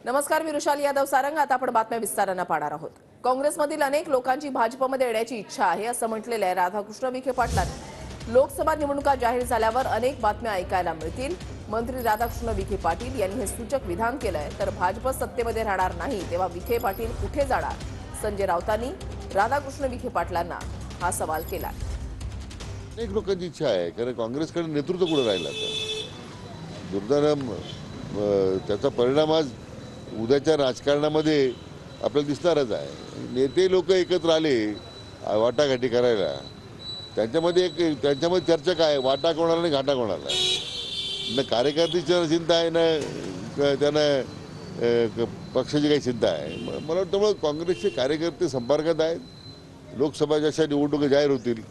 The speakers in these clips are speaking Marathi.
नमस्कार, मी रुशाली यादव सारंग. आता आपण बातम्या विस्ताराने पाहणार आहोत. काँग्रेसमधील अनेक लोकांची भाजपमध्ये येण्याची इच्छा आहे असं म्हटलेलं आहे राधाकृष्ण विखे पाटलांनी. लोकसभा निवडणुका जाहीर झाल्यावर अनेक बातम्या ऐकायला मिळतील. मंत्री राधाकृष्ण विखे पाटील यांनी हे सूचक विधान केलंय. तर भाजप सत्तेमध्ये राहणार नाही तेव्हा विखे पाटील कुठे जाणार? संजय राऊतांनी राधाकृष्ण विखे पाटलांना हा सवाल केला. अनेक लोकांची इच्छा आहे, कारण काँग्रेसकडे नेतृत्व कुठे राहिलं आता. दुर्दैव त्याचा परिणाम आज उद्याच्या राजकारणामध्ये आपल्याला दिसणारच आहे. नेते लोक एकत्र आले वाटाघाटी करायला, त्यांच्यामध्ये चर्चा काय, वाटा कोणाला आणि घाटा कोणाला. ना कार्यकर्त्याची चिंता आहे, ना त्यांना पक्षाची काही चिंता आहे. मला वाटतं त्यामुळे काँग्रेसचे कार्यकर्ते संपर्कात आहेत. लोकसभा जशा निवडणुका जाहीर होतील,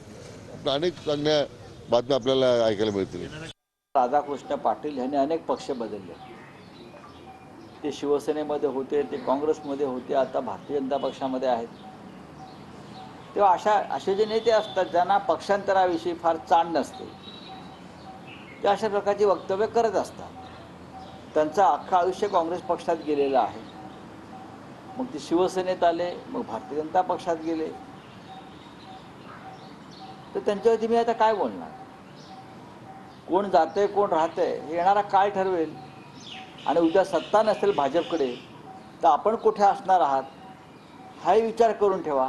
अनेक चांगल्या बातम्या आपल्याला ऐकायला मिळतील. राधाकृष्ण पाटील यांनी अनेक पक्ष बदलले. ते शिवसेनेमध्ये होते, ते काँग्रेसमध्ये होते, आता भारतीय जनता पक्षामध्ये आहेत. तेव्हा असे जे नेते असतात ज्यांना पक्षांतराविषयी फार जाण नसते, ते अशा प्रकारची वक्तव्य करत असतात. त्यांचं अख्खं आयुष्य काँग्रेस पक्षात गेलेलं आहे. मग ते शिवसेनेत आले, मग भारतीय जनता पक्षात गेले. तर त्यांच्यावरती मी आता काय बोलणार? कोण जातंय कोण राहतंय हे येणारा काळ ठरवेल. आणि उद्या सत्ता नसेल भाजपकडे तर आपण कुठे असणार आहात हाही विचार करून ठेवा.